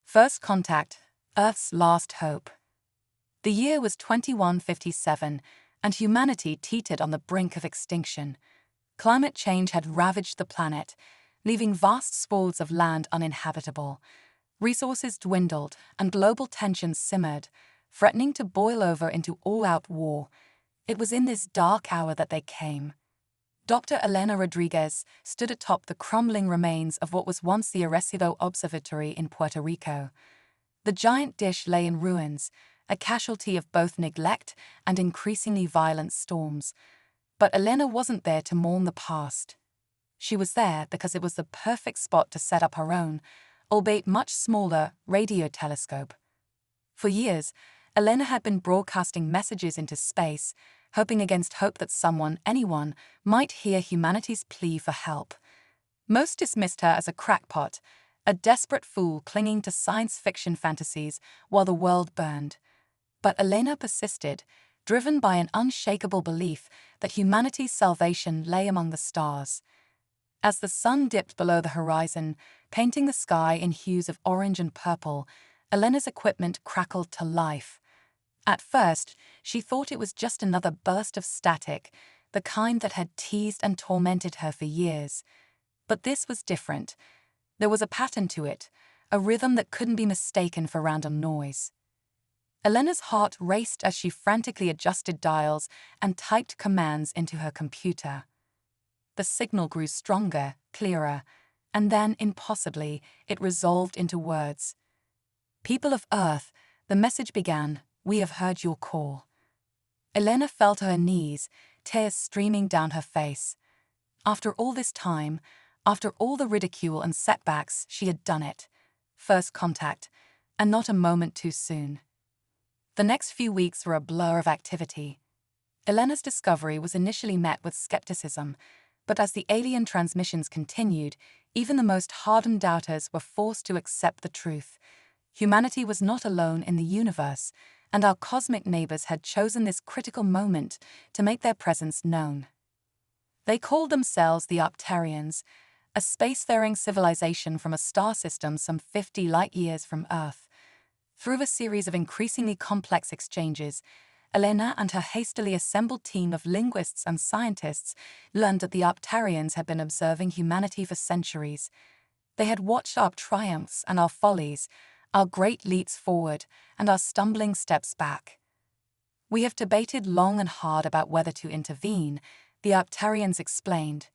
First contact, Earth's last hope. The year was 2157, and humanity teetered on the brink of extinction. Climate change had ravaged the planet, leaving vast swathes of land uninhabitable. Resources dwindled, and global tensions simmered, threatening to boil over into all-out war. It was in this dark hour that they came. Dr. Elena Rodriguez stood atop the crumbling remains of what was once the Arecibo Observatory in Puerto Rico. The giant dish lay in ruins, a casualty of both neglect and increasingly violent storms. But Elena wasn't there to mourn the past. She was there because it was the perfect spot to set up her own, albeit much smaller, radio telescope. For years, Elena had been broadcasting messages into space, hoping against hope that someone, anyone, might hear humanity's plea for help. Most dismissed her as a crackpot, a desperate fool clinging to science fiction fantasies while the world burned. But Elena persisted, driven by an unshakable belief that humanity's salvation lay among the stars. As the sun dipped below the horizon, painting the sky in hues of orange and purple, Elena's equipment crackled to life. At first, she thought it was just another burst of static, the kind that had teased and tormented her for years. But this was different. There was a pattern to it, a rhythm that couldn't be mistaken for random noise. Elena's heart raced as she frantically adjusted dials and typed commands into her computer. The signal grew stronger, clearer, and then, impossibly, it resolved into words. "People of Earth," the message began, "we have heard your call." Elena fell to her knees, tears streaming down her face. After all this time, after all the ridicule and setbacks, she had done it. First contact, and not a moment too soon. The next few weeks were a blur of activity. Elena's discovery was initially met with skepticism, but as the alien transmissions continued, even the most hardened doubters were forced to accept the truth. Humanity was not alone in the universe, and our cosmic neighbors had chosen this critical moment to make their presence known. They called themselves the Arcturians, a spacefaring civilization from a star system some 50 light-years from Earth. Through a series of increasingly complex exchanges, Elena and her hastily assembled team of linguists and scientists learned that the Arcturians had been observing humanity for centuries. They had watched our triumphs and our follies, our great leaps forward and our stumbling steps back. "We have debated long and hard about whether to intervene," the Arcturians explained.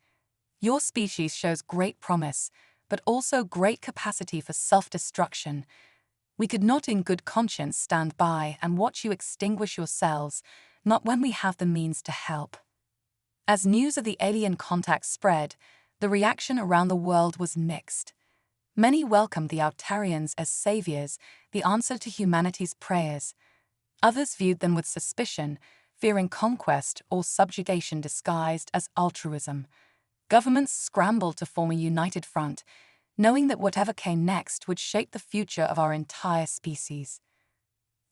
"Your species shows great promise, but also great capacity for self-destruction. We could not in good conscience stand by and watch you extinguish yourselves, not when we have the means to help." As news of the alien contact spread, the reaction around the world was mixed. Many welcomed the Arcturians as saviors, the answer to humanity's prayers. Others viewed them with suspicion, fearing conquest or subjugation disguised as altruism. Governments scrambled to form a united front, knowing that whatever came next would shape the future of our entire species.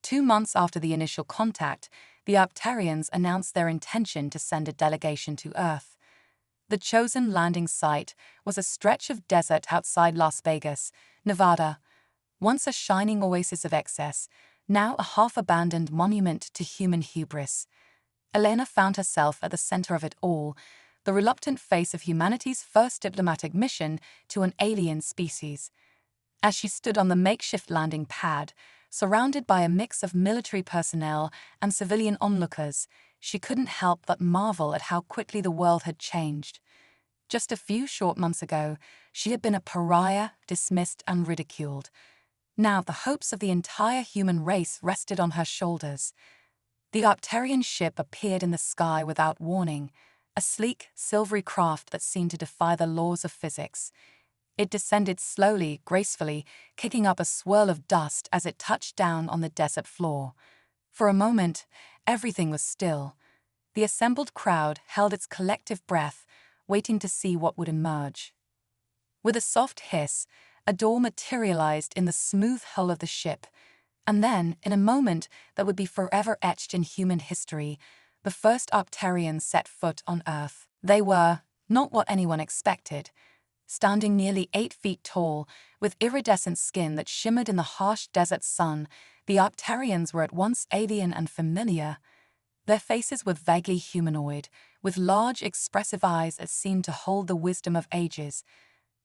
2 months after the initial contact, the Arcturians announced their intention to send a delegation to Earth. The chosen landing site was a stretch of desert outside Las Vegas, Nevada, once a shining oasis of excess, now a half-abandoned monument to human hubris. Elena found herself at the center of it all, the reluctant face of humanity's first diplomatic mission to an alien species. As she stood on the makeshift landing pad, surrounded by a mix of military personnel and civilian onlookers, she couldn't help but marvel at how quickly the world had changed. Just a few short months ago, she had been a pariah, dismissed and ridiculed. Now the hopes of the entire human race rested on her shoulders. The Arcturian ship appeared in the sky without warning, a sleek, silvery craft that seemed to defy the laws of physics. It descended slowly, gracefully, kicking up a swirl of dust as it touched down on the desert floor. For a moment, everything was still. The assembled crowd held its collective breath, waiting to see what would emerge. With a soft hiss, a door materialized in the smooth hull of the ship, and then, in a moment that would be forever etched in human history, the first Arcturians set foot on Earth. They were not what anyone expected. Standing nearly 8 feet tall, with iridescent skin that shimmered in the harsh desert sun, the Arcturians were at once alien and familiar. Their faces were vaguely humanoid, with large, expressive eyes that seemed to hold the wisdom of ages.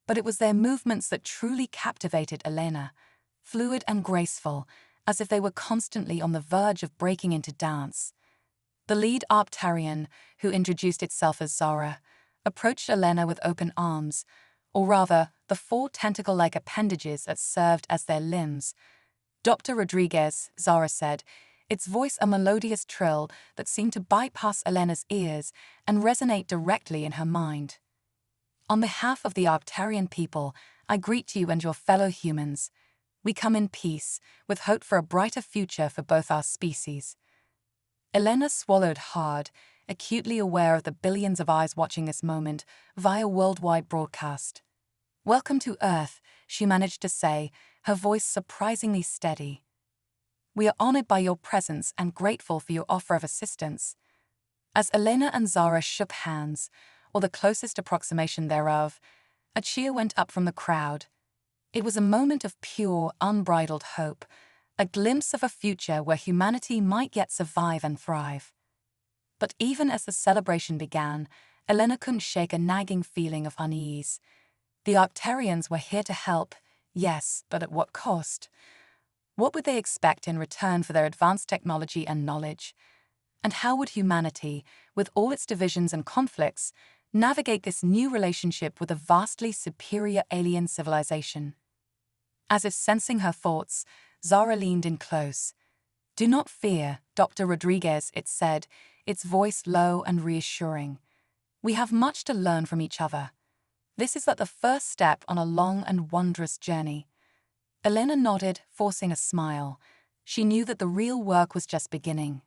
But it was their movements that truly captivated Elena, fluid and graceful, as if they were constantly on the verge of breaking into dance. The lead Arcturian, who introduced itself as Zara, approached Elena with open arms, or rather, the 4 tentacle-like appendages that served as their limbs. "Dr. Rodriguez," Zara said, its voice a melodious trill that seemed to bypass Elena's ears and resonate directly in her mind. "On behalf of the Arcturian people, I greet you and your fellow humans. We come in peace, with hope for a brighter future for both our species." Elena swallowed hard, acutely aware of the billions of eyes watching this moment via worldwide broadcast. "Welcome to Earth," she managed to say, her voice surprisingly steady. "We are honored by your presence and grateful for your offer of assistance." As Elena and Zara shook hands, or the closest approximation thereof, a cheer went up from the crowd. It was a moment of pure, unbridled hope, a glimpse of a future where humanity might yet survive and thrive. But even as the celebration began, Elena couldn't shake a nagging feeling of unease. The Arcturians were here to help, yes, but at what cost? What would they expect in return for their advanced technology and knowledge? And how would humanity, with all its divisions and conflicts, navigate this new relationship with a vastly superior alien civilization? As if sensing her thoughts, Zara leaned in close. "Do not fear, Dr. Rodriguez," it said, its voice low and reassuring. "We have much to learn from each other. This is but the first step on a long and wondrous journey." Elena nodded, forcing a smile. She knew that the real work was just beginning.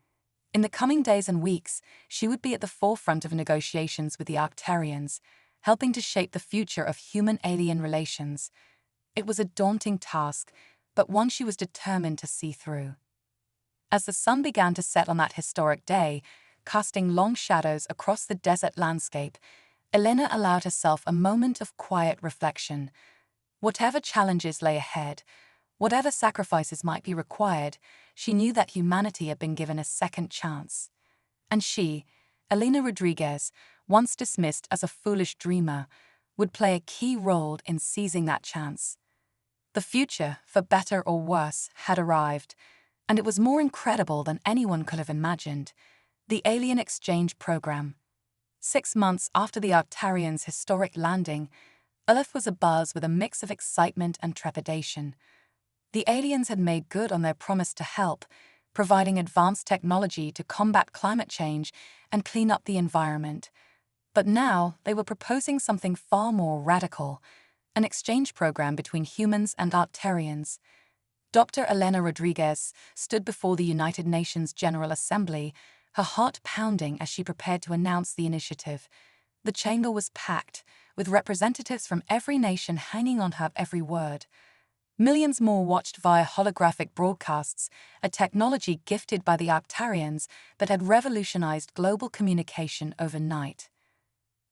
In the coming days and weeks, she would be at the forefront of negotiations with the Arcturians, helping to shape the future of human-alien relations. It was a daunting task, but one she was determined to see through. As the sun began to set on that historic day, casting long shadows across the desert landscape, Elena allowed herself a moment of quiet reflection. Whatever challenges lay ahead, whatever sacrifices might be required, she knew that humanity had been given a second chance. And she, Elena Rodriguez, once dismissed as a foolish dreamer, would play a key role in seizing that chance. The future, for better or worse, had arrived, and it was more incredible than anyone could have imagined. The Alien Exchange Program. 6 months after the Arcturians' historic landing, Earth was abuzz with a mix of excitement and trepidation. The aliens had made good on their promise to help, providing advanced technology to combat climate change and clean up the environment. But now they were proposing something far more radical, an exchange program between humans and Arcturians. Dr. Elena Rodriguez stood before the United Nations General Assembly, her heart pounding as she prepared to announce the initiative. The chamber was packed, with representatives from every nation hanging on her every word. Millions more watched via holographic broadcasts, a technology gifted by the Arcturians that had revolutionized global communication overnight.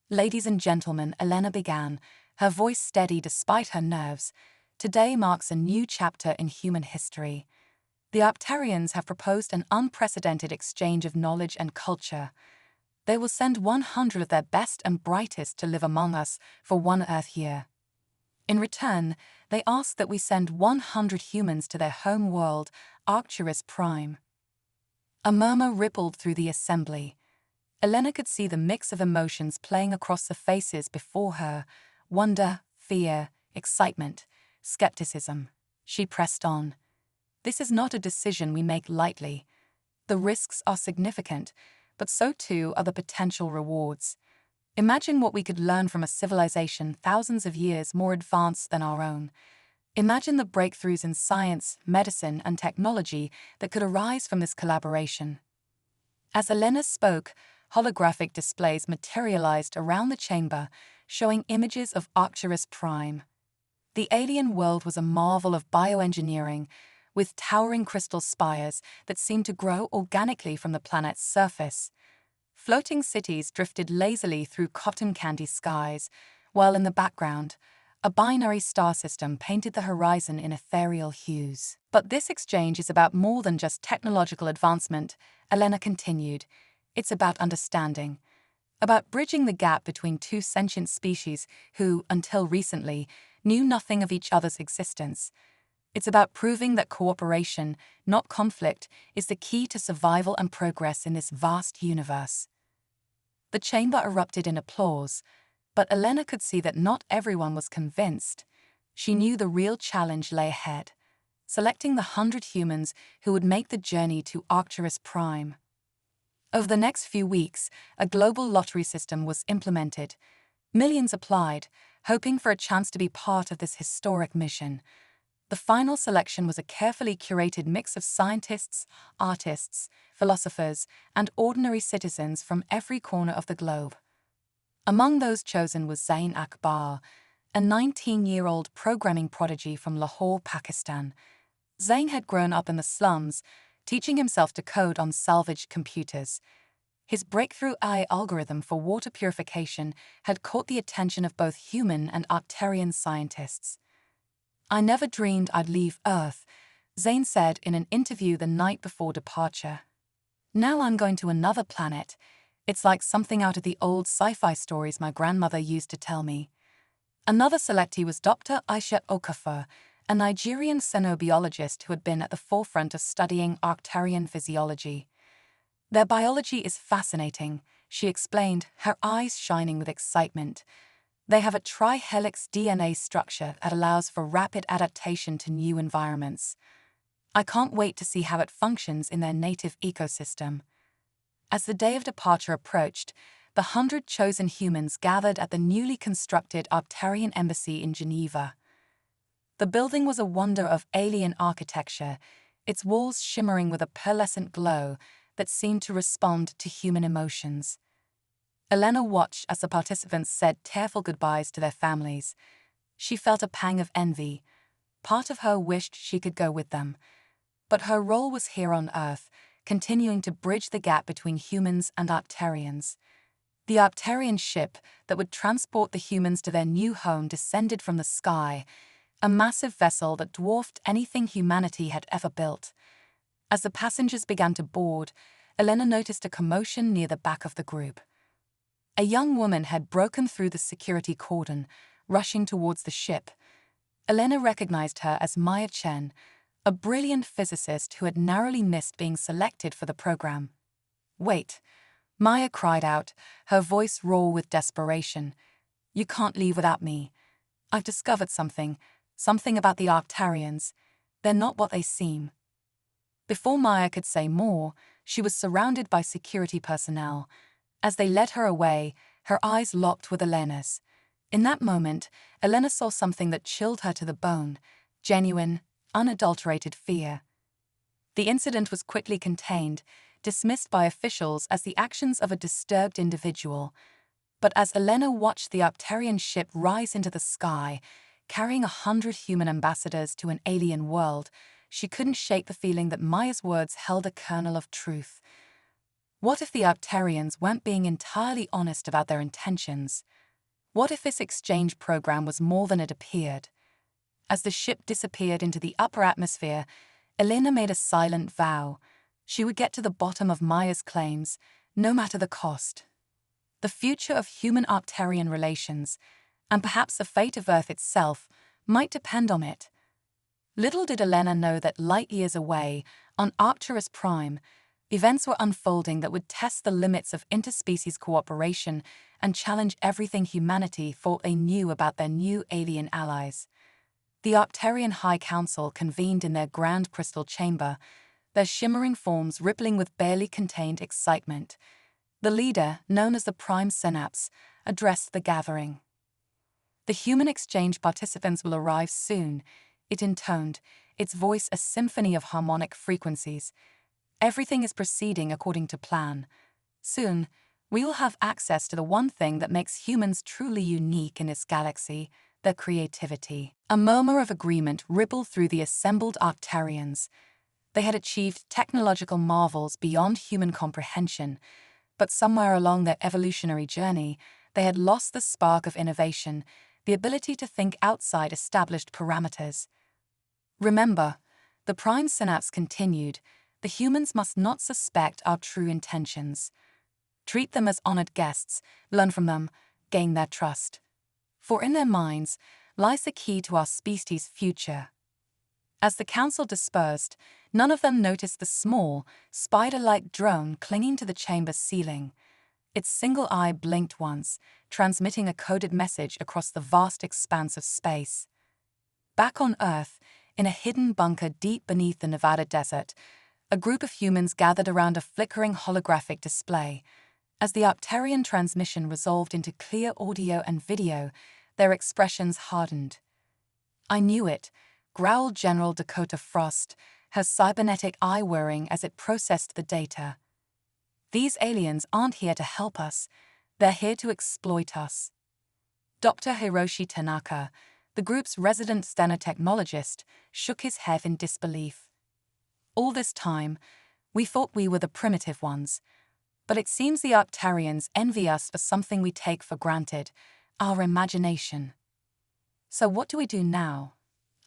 "Ladies and gentlemen," Elena began, her voice steady despite her nerves, "today marks a new chapter in human history. The Arcturians have proposed an unprecedented exchange of knowledge and culture. They will send 100 of their best and brightest to live among us for one Earth year. In return, they ask that we send 100 humans to their home world, Arcturus Prime." A murmur rippled through the assembly. Elena could see the mix of emotions playing across the faces before her: wonder, fear, excitement, skepticism. She pressed on. "This is not a decision we make lightly. The risks are significant, but so too are the potential rewards. Imagine what we could learn from a civilization thousands of years more advanced than our own. Imagine the breakthroughs in science, medicine, and technology that could arise from this collaboration." As Elena spoke, holographic displays materialized around the chamber, showing images of Arcturus Prime. The alien world was a marvel of bioengineering, with towering crystal spires that seemed to grow organically from the planet's surface. Floating cities drifted lazily through cotton candy skies, while in the background, a binary star system painted the horizon in ethereal hues. But this exchange is about more than just technological advancement, Elena continued. It's about understanding, about bridging the gap between two sentient species who, until recently, knew nothing of each other's existence. It's about proving that cooperation, not conflict, is the key to survival and progress in this vast universe. The chamber erupted in applause, but Elena could see that not everyone was convinced. She knew the real challenge lay ahead, selecting the 100 humans who would make the journey to Arcturus Prime. Over the next few weeks, a global lottery system was implemented. Millions applied, hoping for a chance to be part of this historic mission. The final selection was a carefully curated mix of scientists, artists, philosophers, and ordinary citizens from every corner of the globe. Among those chosen was Zain Akbar, a 19-year-old programming prodigy from Lahore, Pakistan. Zain had grown up in the slums, teaching himself to code on salvaged computers. His breakthrough AI algorithm for water purification had caught the attention of both human and Arcturian scientists. "I never dreamed I'd leave Earth," Zain said in an interview the night before departure. "Now I'm going to another planet. It's like something out of the old sci-fi stories my grandmother used to tell me." Another selectee was Dr. Aisha Okafor, a Nigerian xenobiologist who had been at the forefront of studying Arcturian physiology. "Their biology is fascinating," she explained, her eyes shining with excitement. "They have a trihelix DNA structure that allows for rapid adaptation to new environments. I can't wait to see how it functions in their native ecosystem." As the day of departure approached, the 100 chosen humans gathered at the newly constructed Arcturian embassy in Geneva. The building was a wonder of alien architecture, its walls shimmering with a pearlescent glow that seemed to respond to human emotions. Elena watched as the participants said tearful goodbyes to their families. She felt a pang of envy. Part of her wished she could go with them. But her role was here on Earth, continuing to bridge the gap between humans and Arcturians. The Arcturian ship that would transport the humans to their new home descended from the sky, a massive vessel that dwarfed anything humanity had ever built. As the passengers began to board, Elena noticed a commotion near the back of the group. A young woman had broken through the security cordon, rushing towards the ship. Elena recognized her as Maya Chen, a brilliant physicist who had narrowly missed being selected for the program. "Wait," Maya cried out, her voice raw with desperation. "You can't leave without me. I've discovered something about the Arcturians. They're not what they seem." Before Maya could say more, she was surrounded by security personnel. As they led her away, her eyes locked with Elena's. In that moment, Elena saw something that chilled her to the bone: genuine, unadulterated fear. The incident was quickly contained, dismissed by officials as the actions of a disturbed individual. But as Elena watched the Arcturian ship rise into the sky, carrying 100 human ambassadors to an alien world, she couldn't shake the feeling that Maya's words held a kernel of truth. What if the Arcturians weren't being entirely honest about their intentions? What if this exchange program was more than it appeared? As the ship disappeared into the upper atmosphere, Elena made a silent vow. She would get to the bottom of Maya's claims, no matter the cost. The future of human-Arcturian relations, and perhaps the fate of Earth itself, might depend on it. Little did Elena know that light years away, on Arcturus Prime, events were unfolding that would test the limits of interspecies cooperation and challenge everything humanity thought they knew about their new alien allies. The Arcturian High Council convened in their grand crystal chamber, their shimmering forms rippling with barely contained excitement. The leader, known as the Prime Synapse, addressed the gathering. "The human exchange participants will arrive soon," it intoned, its voice a symphony of harmonic frequencies. "Everything is proceeding according to plan. Soon, we will have access to the one thing that makes humans truly unique in this galaxy, their creativity." A murmur of agreement rippled through the assembled Arcturians. They had achieved technological marvels beyond human comprehension, but somewhere along their evolutionary journey, they had lost the spark of innovation, the ability to think outside established parameters. Remember, the prime synapse continued. The humans must not suspect our true intentions. Treat them as honored guests, learn from them, gain their trust. For in their minds lies the key to our species' future. As the council dispersed, none of them noticed the small, spider-like drone clinging to the chamber's ceiling. Its single eye blinked once, transmitting a coded message across the vast expanse of space. Back on Earth, in a hidden bunker deep beneath the Nevada desert, a group of humans gathered around a flickering holographic display. As the Arcturian transmission resolved into clear audio and video, their expressions hardened. "I knew it," growled General Dakota Frost, her cybernetic eye whirring as it processed the data. "These aliens aren't here to help us, they're here to exploit us." Dr. Hiroshi Tanaka, the group's resident stenotechnologist, shook his head in disbelief. "All this time, we thought we were the primitive ones, but it seems the Arcturians envy us for something we take for granted, our imagination." "So what do we do now?"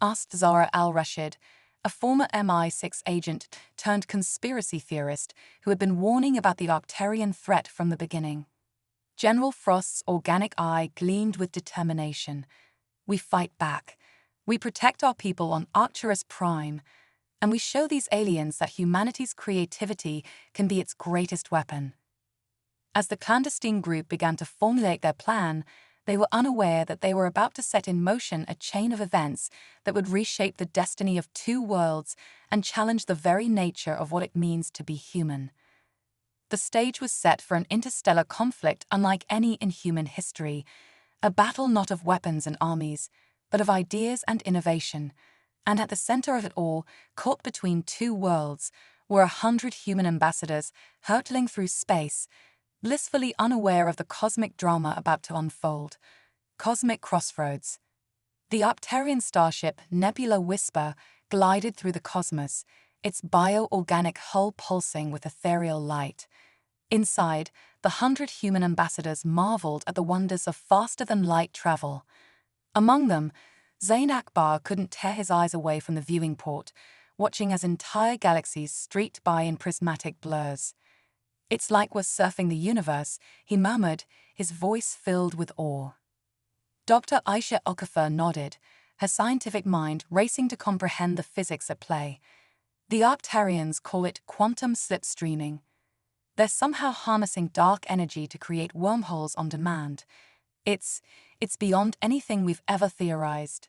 asked Zahra al-Rashid, a former MI6 agent turned conspiracy theorist who had been warning about the Arcturian threat from the beginning. General Frost's organic eye gleamed with determination. "We fight back. We protect our people on Arcturus Prime, and we show these aliens that humanity's creativity can be its greatest weapon." As the clandestine group began to formulate their plan, they were unaware that they were about to set in motion a chain of events that would reshape the destiny of two worlds and challenge the very nature of what it means to be human. The stage was set for an interstellar conflict unlike any in human history, a battle not of weapons and armies, but of ideas and innovation. And at the center of it all, caught between two worlds, were 100 human ambassadors hurtling through space, blissfully unaware of the cosmic drama about to unfold. Cosmic crossroads. The Arcturian starship Nebula Whisper glided through the cosmos, its bio-organic hull pulsing with ethereal light. Inside, the 100 human ambassadors marveled at the wonders of faster-than-light travel. Among them, Zain Akbar couldn't tear his eyes away from the viewing port, watching as entire galaxies streaked by in prismatic blurs. "It's like we're surfing the universe," he murmured, his voice filled with awe. Dr. Aisha Okafor nodded, her scientific mind racing to comprehend the physics at play. "The Arcturians call it quantum slipstreaming. They're somehow harnessing dark energy to create wormholes on demand. It's beyond anything we've ever theorized."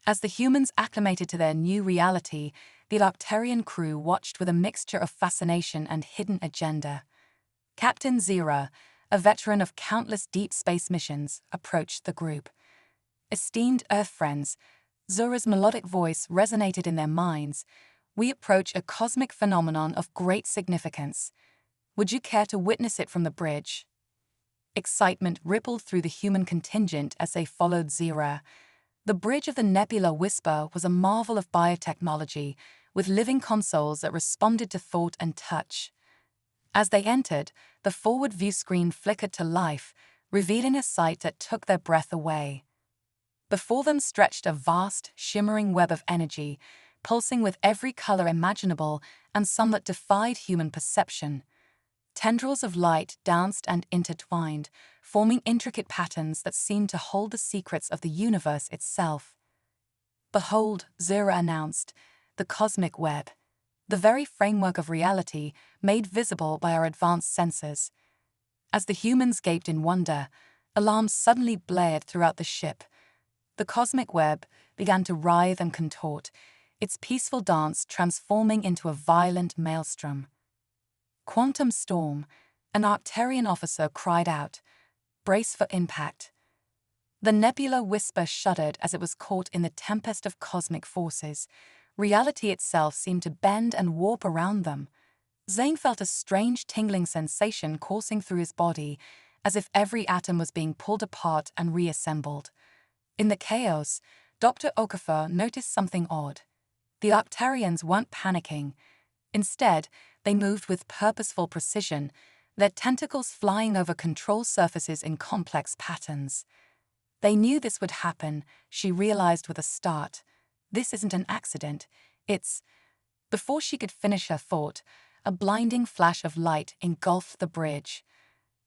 As the humans acclimated to their new reality, the Arcturian crew watched with a mixture of fascination and hidden agenda. Captain Zira, a veteran of countless deep space missions, approached the group. "Esteemed Earth friends," Zira's melodic voice resonated in their minds, "we approach a cosmic phenomenon of great significance. Would you care to witness it from the bridge?" Excitement rippled through the human contingent as they followed Zira. The bridge of the Nebula Whisper was a marvel of biotechnology, with living consoles that responded to thought and touch. As they entered, the forward view screen flickered to life, revealing a sight that took their breath away. Before them stretched a vast, shimmering web of energy, pulsing with every color imaginable and some that defied human perception. Tendrils of light danced and intertwined, forming intricate patterns that seemed to hold the secrets of the universe itself. "Behold," Zira announced, "the cosmic web, the very framework of reality made visible by our advanced sensors." As the humans gaped in wonder, alarms suddenly blared throughout the ship. The cosmic web began to writhe and contort, its peaceful dance transforming into a violent maelstrom. "Quantum storm," an Arcturian officer cried out. "Brace for impact." The Nebula Whisper shuddered as it was caught in the tempest of cosmic forces. Reality itself seemed to bend and warp around them. Zain felt a strange tingling sensation coursing through his body, as if every atom was being pulled apart and reassembled. In the chaos, Dr. Okafor noticed something odd. The Arcturians weren't panicking. Instead, they moved with purposeful precision, their tentacles flying over control surfaces in complex patterns. They knew this would happen, she realized with a start. This isn't an accident, it's… Before she could finish her thought, a blinding flash of light engulfed the bridge.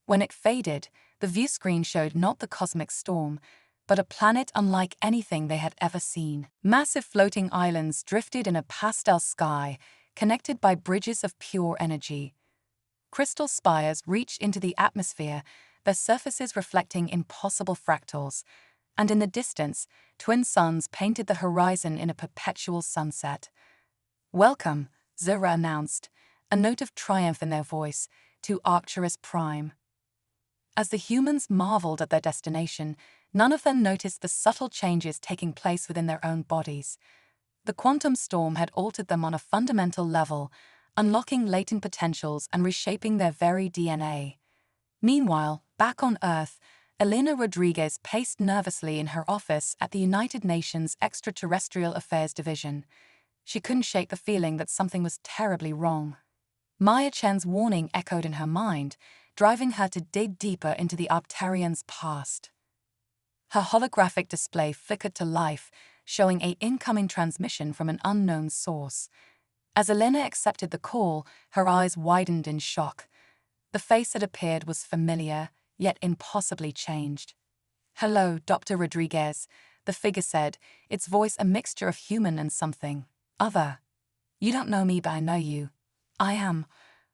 When it faded, the view screen showed not the cosmic storm, but a planet unlike anything they had ever seen. Massive floating islands drifted in a pastel sky, connected by bridges of pure energy. Crystal spires reached into the atmosphere, their surfaces reflecting impossible fractals, and in the distance, twin suns painted the horizon in a perpetual sunset. "Welcome," Zura announced, a note of triumph in their voice, to Arcturus Prime. As the humans marveled at their destination, none of them noticed the subtle changes taking place within their own bodies. The quantum storm had altered them on a fundamental level, unlocking latent potentials and reshaping their very DNA. Meanwhile, back on Earth, Elena Rodriguez paced nervously in her office at the United Nations Extraterrestrial Affairs Division. She couldn't shake the feeling that something was terribly wrong. Maya Chen's warning echoed in her mind, driving her to dig deeper into the Arcturians' past. Her holographic display flickered to life, showing an incoming transmission from an unknown source. As Elena accepted the call, her eyes widened in shock. The face that appeared was familiar, yet impossibly changed. "Hello, Dr. Rodriguez," the figure said, its voice a mixture of human and something other. "You don't know me, but I know you.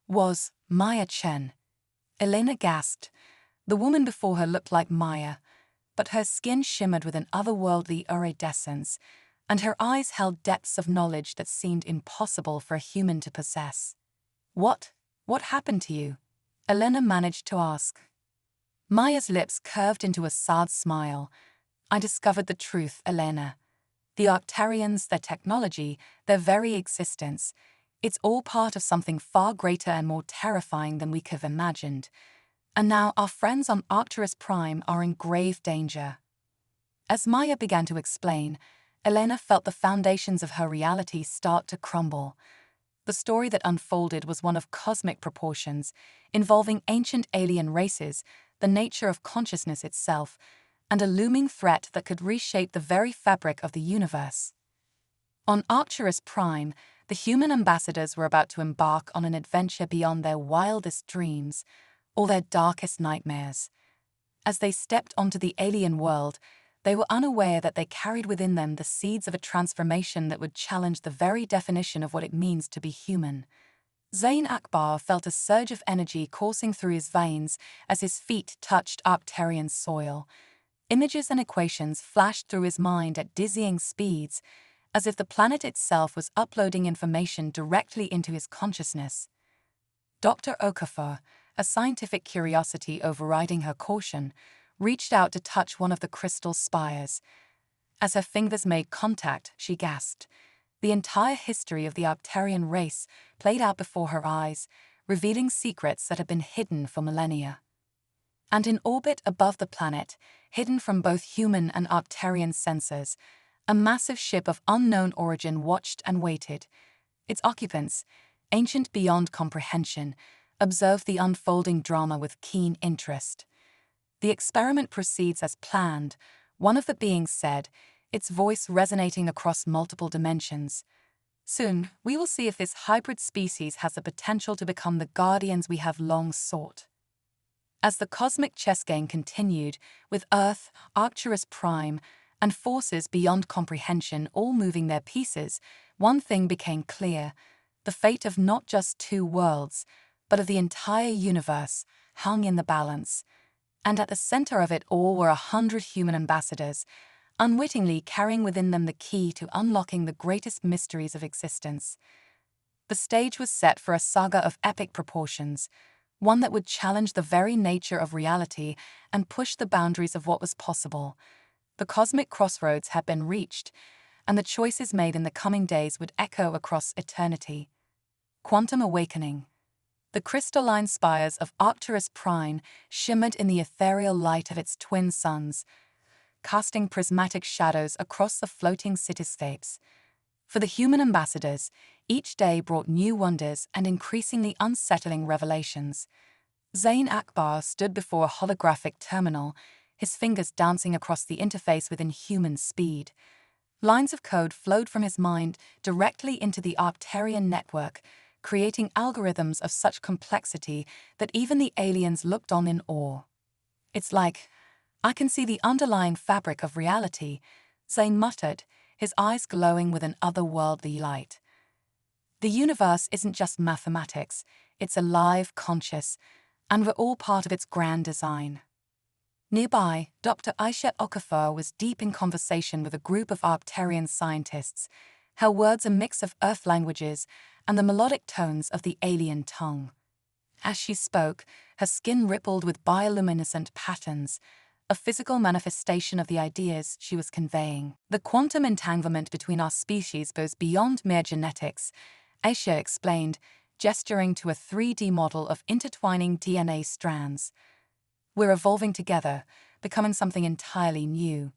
Was Maya Chen." Elena gasped. The woman before her looked like Maya, but her skin shimmered with an otherworldly iridescence, and her eyes held depths of knowledge that seemed impossible for a human to possess. What happened to you?" Elena managed to ask. Maya's lips curved into a sad smile. "I discovered the truth, Elena. The Arcturians, their technology, their very existence, it's all part of something far greater and more terrifying than we could have imagined. And now our friends on Arcturus Prime are in grave danger." As Maya began to explain, Elena felt the foundations of her reality start to crumble. The story that unfolded was one of cosmic proportions, involving ancient alien races, the nature of consciousness itself, and a looming threat that could reshape the very fabric of the universe. On Arcturus Prime, the human ambassadors were about to embark on an adventure beyond their wildest dreams, or their darkest nightmares. As they stepped onto the alien world, they were unaware that they carried within them the seeds of a transformation that would challenge the very definition of what it means to be human. Zain Akbar felt a surge of energy coursing through his veins as his feet touched Arcturian soil. Images and equations flashed through his mind at dizzying speeds, as if the planet itself was uploading information directly into his consciousness. Dr. Okafor, a scientific curiosity overriding her caution, reached out to touch one of the crystal spires. As her fingers made contact, she gasped. The entire history of the Arcturian race played out before her eyes, revealing secrets that had been hidden for millennia. And in orbit above the planet, hidden from both human and Arcturian sensors, a massive ship of unknown origin watched and waited. Its occupants, ancient beyond comprehension, observed the unfolding drama with keen interest. "The experiment proceeds as planned," one of the beings said, its voice resonating across multiple dimensions. "Soon, we will see if this hybrid species has the potential to become the guardians we have long sought." As the cosmic chess game continued, with Earth, Arcturus Prime, and forces beyond comprehension all moving their pieces, one thing became clear: the fate of not just two worlds, but of the entire universe, hung in the balance. And at the center of it all were 100 human ambassadors, unwittingly carrying within them the key to unlocking the greatest mysteries of existence. The stage was set for a saga of epic proportions, one that would challenge the very nature of reality and push the boundaries of what was possible. The cosmic crossroads had been reached, and the choices made in the coming days would echo across eternity. Quantum awakening. The crystalline spires of Arcturus Prime shimmered in the ethereal light of its twin suns, casting prismatic shadows across the floating cityscapes. For the human ambassadors, each day brought new wonders and increasingly unsettling revelations. Zain Akbar stood before a holographic terminal, his fingers dancing across the interface with inhuman speed. Lines of code flowed from his mind directly into the Arcturian network, creating algorithms of such complexity that even the aliens looked on in awe. "It's like, I can see the underlying fabric of reality," Zain muttered, his eyes glowing with an otherworldly light. "The universe isn't just mathematics, it's alive, conscious, and we're all part of its grand design." Nearby, Dr. Aisha Okafor was deep in conversation with a group of Arcturian scientists, her words a mix of Earth languages and the melodic tones of the alien tongue. As she spoke, her skin rippled with bioluminescent patterns, a physical manifestation of the ideas she was conveying. "The quantum entanglement between our species goes beyond mere genetics," Aisha explained, gesturing to a 3D model of intertwining DNA strands. "We're evolving together, becoming something entirely new."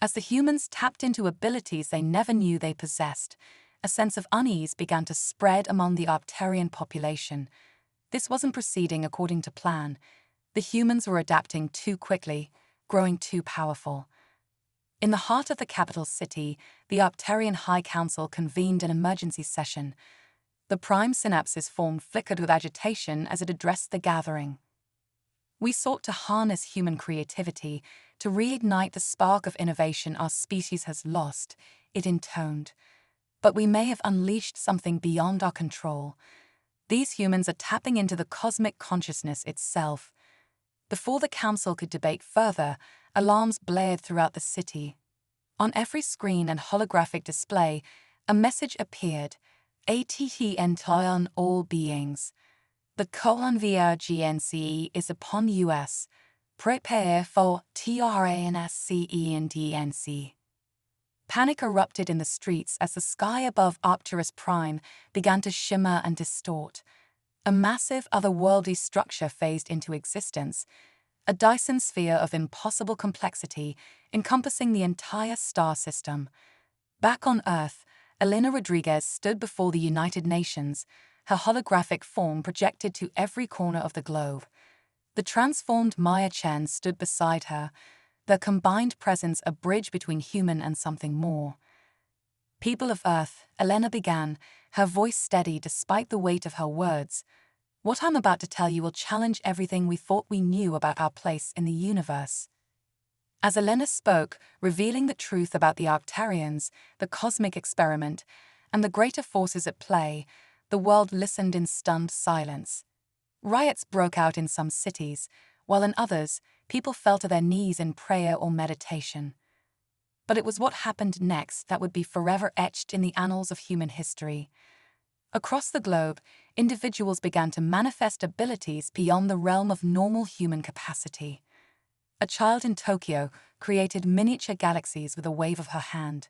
As the humans tapped into abilities they never knew they possessed, a sense of unease began to spread among the Arcturian population. This wasn't proceeding according to plan. The humans were adapting too quickly, growing too powerful. In the heart of the capital city, the Arcturian High Council convened an emergency session. The prime synapses form flickered with agitation as it addressed the gathering. "We sought to harness human creativity, to reignite the spark of innovation our species has lost," it intoned. "But we may have unleashed something beyond our control. These humans are tapping into the cosmic consciousness itself." Before the council could debate further, alarms blared throughout the city. On every screen and holographic display, a message appeared: "ATTN on all beings. The VRGNCE is upon us. Prepare for TRANSCENDNC." Panic erupted in the streets as the sky above Arcturus Prime began to shimmer and distort. A massive otherworldly structure phased into existence, a Dyson sphere of impossible complexity encompassing the entire star system. Back on Earth, Elena Rodriguez stood before the United Nations, her holographic form projected to every corner of the globe. The transformed Maya Chen stood beside her, their combined presence a bridge between human and something more. "People of Earth," Elena began, her voice steady despite the weight of her words, "what I'm about to tell you will challenge everything we thought we knew about our place in the universe." As Elena spoke, revealing the truth about the Arcturians, the cosmic experiment, and the greater forces at play, the world listened in stunned silence. Riots broke out in some cities, while in others, people fell to their knees in prayer or meditation. But it was what happened next that would be forever etched in the annals of human history. Across the globe, individuals began to manifest abilities beyond the realm of normal human capacity. A child in Tokyo created miniature galaxies with a wave of her hand.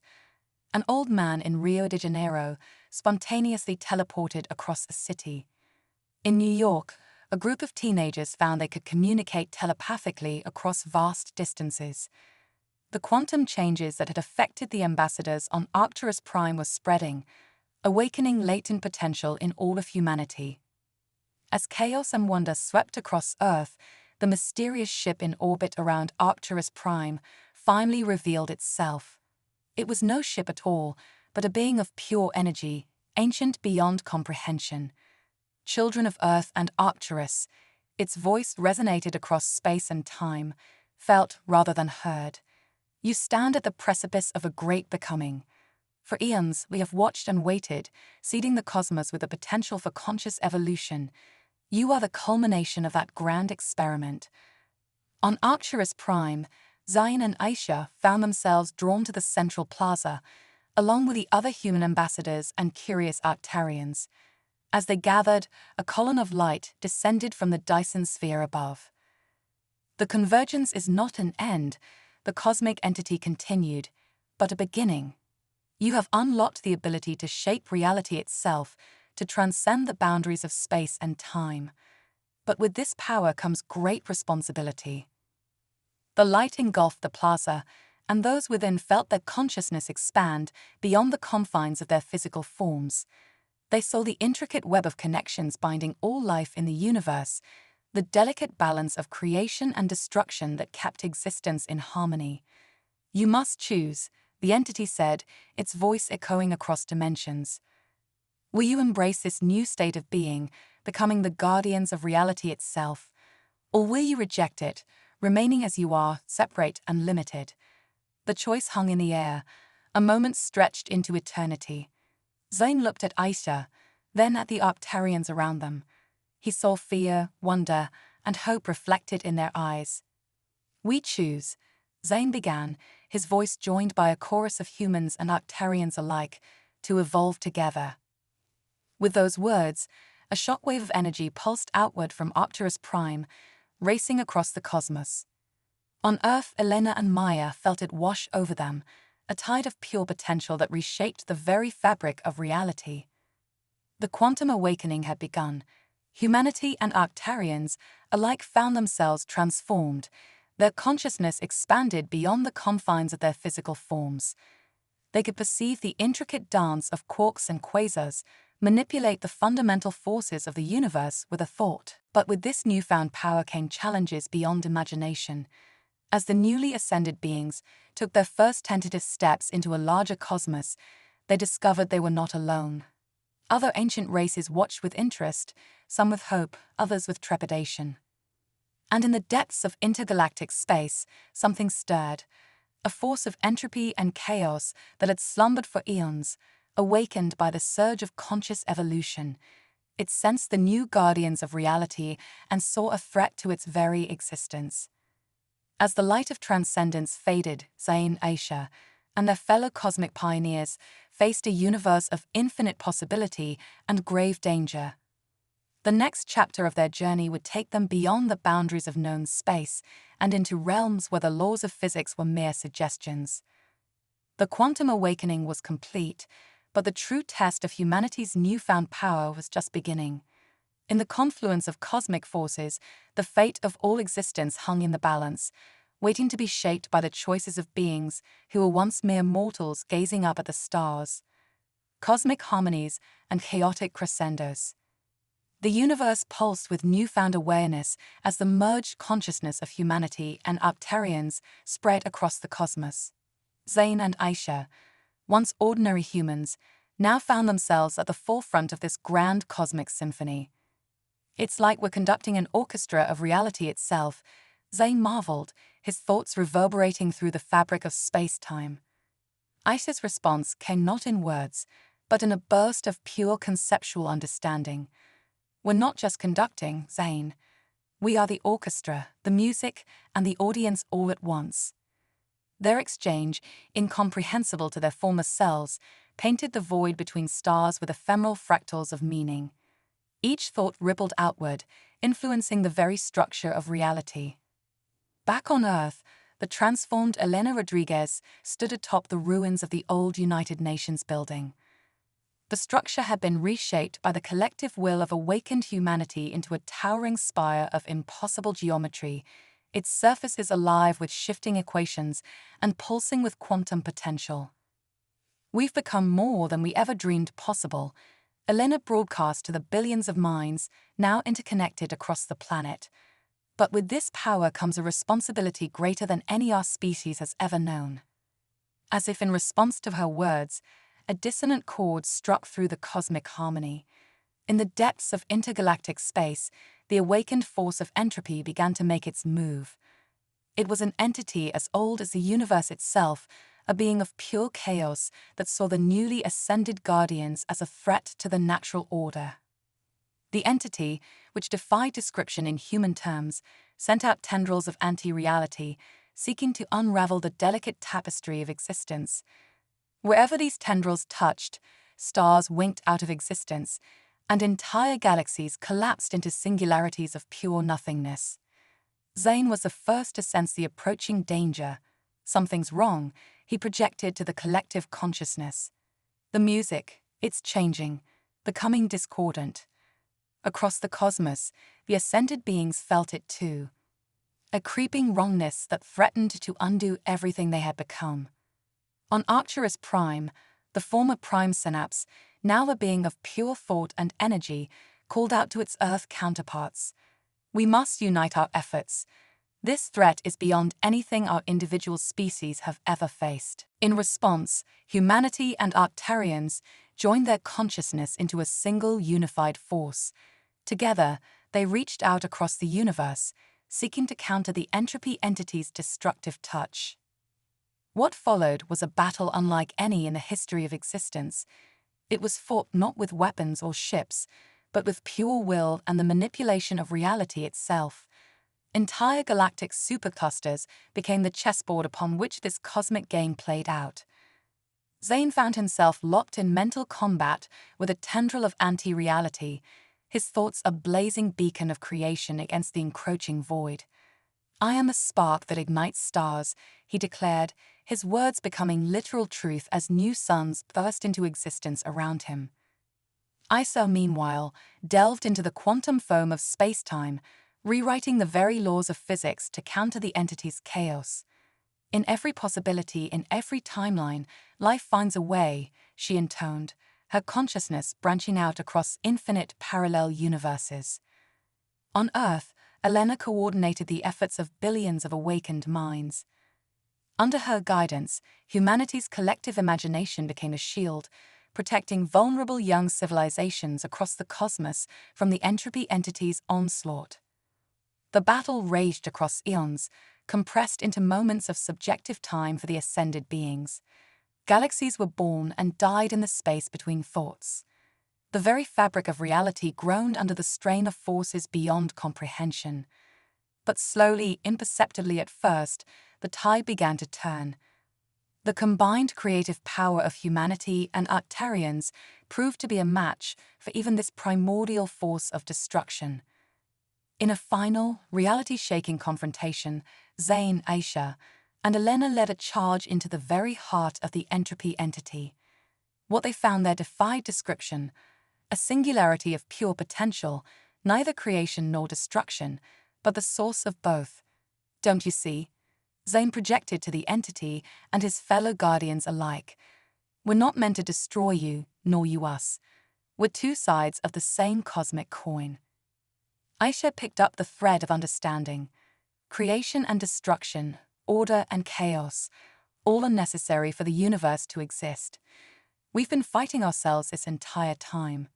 An old man in Rio de Janeiro spontaneously teleported across a city. In New York, a group of teenagers found they could communicate telepathically across vast distances. The quantum changes that had affected the ambassadors on Arcturus Prime were spreading, awakening latent potential in all of humanity. As chaos and wonder swept across Earth, the mysterious ship in orbit around Arcturus Prime finally revealed itself. It was no ship at all, but a being of pure energy, ancient beyond comprehension. Children of Earth and Arcturus, its voice resonated across space and time, felt rather than heard. "You stand at the precipice of a great becoming. For eons, we have watched and waited, seeding the cosmos with the potential for conscious evolution. You are the culmination of that grand experiment." On Arcturus Prime, Zayn and Aisha found themselves drawn to the central plaza, along with the other human ambassadors and curious Arcturians. As they gathered, a column of light descended from the Dyson sphere above. "The convergence is not an end," the cosmic entity continued, "but a beginning. You have unlocked the ability to shape reality itself, to transcend the boundaries of space and time. But with this power comes great responsibility." The light engulfed the plaza, and those within felt their consciousness expand beyond the confines of their physical forms. They saw the intricate web of connections binding all life in the universe, the delicate balance of creation and destruction that kept existence in harmony. "You must choose," the entity said, its voice echoing across dimensions. "Will you embrace this new state of being, becoming the guardians of reality itself? Or will you reject it, remaining as you are, separate and limited?" The choice hung in the air, a moment stretched into eternity. Zayn looked at Aisha, then at the Arcturians around them. He saw fear, wonder, and hope reflected in their eyes. "We choose," Zayn began, his voice joined by a chorus of humans and Arcturians alike, "to evolve together." With those words, a shockwave of energy pulsed outward from Arcturus Prime, racing across the cosmos. On Earth, Elena and Maya felt it wash over them, a tide of pure potential that reshaped the very fabric of reality. The quantum awakening had begun. Humanity and Arcturians alike found themselves transformed, their consciousness expanded beyond the confines of their physical forms. They could perceive the intricate dance of quarks and quasars, manipulate the fundamental forces of the universe with a thought. But with this newfound power came challenges beyond imagination. As the newly ascended beings took their first tentative steps into a larger cosmos, they discovered they were not alone. Other ancient races watched with interest, some with hope, others with trepidation. And in the depths of intergalactic space, something stirred, a force of entropy and chaos that had slumbered for eons, awakened by the surge of conscious evolution. It sensed the new guardians of reality and saw a threat to its very existence. As the light of transcendence faded, Zayn, Aisha, and their fellow cosmic pioneers faced a universe of infinite possibility and grave danger. The next chapter of their journey would take them beyond the boundaries of known space and into realms where the laws of physics were mere suggestions. The quantum awakening was complete, but the true test of humanity's newfound power was just beginning. In the confluence of cosmic forces, the fate of all existence hung in the balance, waiting to be shaped by the choices of beings who were once mere mortals gazing up at the stars. Cosmic harmonies and chaotic crescendos. The universe pulsed with newfound awareness as the merged consciousness of humanity and Arcturians spread across the cosmos. Zayn and Aisha, once ordinary humans, now found themselves at the forefront of this grand cosmic symphony. "It's like we're conducting an orchestra of reality itself," Zayn marveled, his thoughts reverberating through the fabric of space-time. Aisha's response came not in words, but in a burst of pure conceptual understanding. "We're not just conducting, Zayn. We are the orchestra, the music, and the audience all at once." Their exchange, incomprehensible to their former selves, painted the void between stars with ephemeral fractals of meaning. Each thought rippled outward, influencing the very structure of reality. Back on Earth, the transformed Elena Rodriguez stood atop the ruins of the old United Nations building. The structure had been reshaped by the collective will of awakened humanity into a towering spire of impossible geometry, its surfaces alive with shifting equations and pulsing with quantum potential. "We've become more than we ever dreamed possible," Elena broadcast to the billions of minds now interconnected across the planet. "But with this power comes a responsibility greater than any our species has ever known." As if in response to her words, a dissonant chord struck through the cosmic harmony. In the depths of intergalactic space, the awakened force of entropy began to make its move. It was an entity as old as the universe itself, a being of pure chaos that saw the newly ascended guardians as a threat to the natural order. The entity, which defied description in human terms, sent out tendrils of anti-reality, seeking to unravel the delicate tapestry of existence. Wherever these tendrils touched, stars winked out of existence, and entire galaxies collapsed into singularities of pure nothingness. Zayn was the first to sense the approaching danger. "Something's wrong," he projected to the collective consciousness. "The music, it's changing, becoming discordant." Across the cosmos, the ascended beings felt it too. A creeping wrongness that threatened to undo everything they had become. On Arcturus Prime, the former Prime Synapse, now a being of pure thought and energy, called out to its Earth counterparts. We must unite our efforts. This threat is beyond anything our individual species have ever faced. In response, humanity and Arcturians joined their consciousness into a single unified force. Together, they reached out across the universe, seeking to counter the entropy entity's destructive touch. What followed was a battle unlike any in the history of existence. It was fought not with weapons or ships, but with pure will and the manipulation of reality itself. Entire galactic superclusters became the chessboard upon which this cosmic game played out. Zane found himself locked in mental combat with a tendril of anti-reality, his thoughts a blazing beacon of creation against the encroaching void. "I am a spark that ignites stars," he declared, his words becoming literal truth as new suns burst into existence around him. Isa, meanwhile, delved into the quantum foam of space-time, rewriting the very laws of physics to counter the entity's chaos. "In every possibility, in every timeline, life finds a way," she intoned, her consciousness branching out across infinite parallel universes. On Earth, Elena coordinated the efforts of billions of awakened minds. Under her guidance, humanity's collective imagination became a shield, protecting vulnerable young civilizations across the cosmos from the entropy entity's onslaught. The battle raged across eons, compressed into moments of subjective time for the ascended beings. Galaxies were born and died in the space between thoughts. The very fabric of reality groaned under the strain of forces beyond comprehension. But slowly, imperceptibly at first, the tide began to turn. The combined creative power of humanity and Arcturians proved to be a match for even this primordial force of destruction. In a final, reality-shaking confrontation, Zane, Aisha, and Elena led a charge into the very heart of the entropy entity. What they found there defied description, a singularity of pure potential, neither creation nor destruction, but the source of both. "Don't you see?" Zane projected to the entity and his fellow guardians alike. "We're not meant to destroy you, nor you us. We're two sides of the same cosmic coin." Aisha picked up the thread of understanding. Creation and destruction, order and chaos, all are necessary for the universe to exist. We've been fighting ourselves this entire time.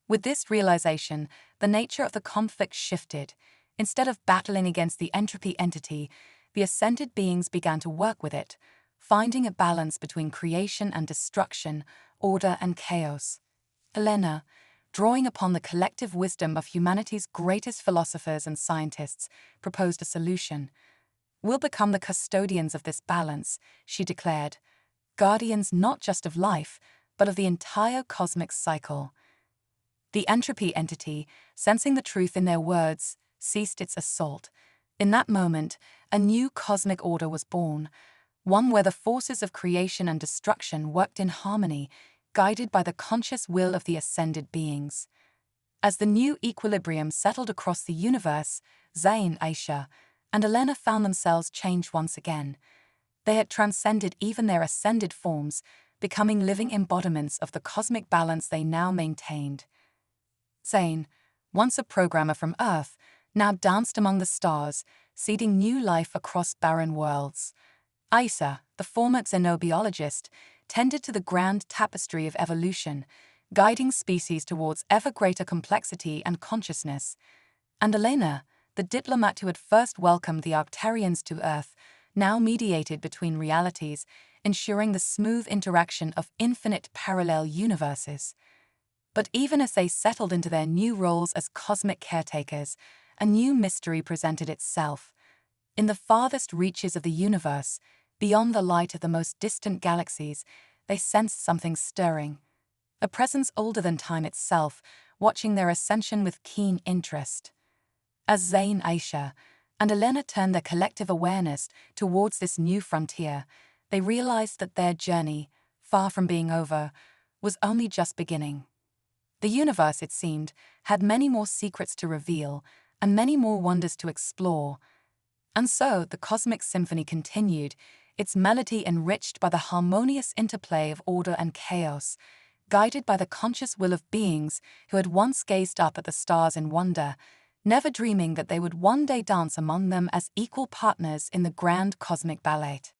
With this realization, the nature of the conflict shifted. Instead of battling against the entropy entity, the ascended beings began to work with it, finding a balance between creation and destruction, order and chaos. Elena, drawing upon the collective wisdom of humanity's greatest philosophers and scientists, proposed a solution. "We'll become the custodians of this balance," she declared, "guardians not just of life, but of the entire cosmic cycle." The entropy entity, sensing the truth in their words, ceased its assault. In that moment, a new cosmic order was born, one where the forces of creation and destruction worked in harmony, guided by the conscious will of the ascended beings. As the new equilibrium settled across the universe, Zane, Aisha, and Elena found themselves changed once again. They had transcended even their ascended forms, becoming living embodiments of the cosmic balance they now maintained. Zane, once a programmer from Earth, now danced among the stars, seeding new life across barren worlds. Isa, the former xenobiologist, tended to the grand tapestry of evolution, guiding species towards ever greater complexity and consciousness. And Elena, the diplomat who had first welcomed the Arcturians to Earth, now mediated between realities, ensuring the smooth interaction of infinite parallel universes. But even as they settled into their new roles as cosmic caretakers, a new mystery presented itself. In the farthest reaches of the universe, beyond the light of the most distant galaxies, they sensed something stirring. A presence older than time itself, watching their ascension with keen interest. As Zane, Aisha, and Elena turned their collective awareness towards this new frontier, they realized that their journey, far from being over, was only just beginning. The universe, it seemed, had many more secrets to reveal and many more wonders to explore. And so the cosmic symphony continued, its melody enriched by the harmonious interplay of order and chaos, guided by the conscious will of beings who had once gazed up at the stars in wonder, never dreaming that they would one day dance among them as equal partners in the grand cosmic ballet.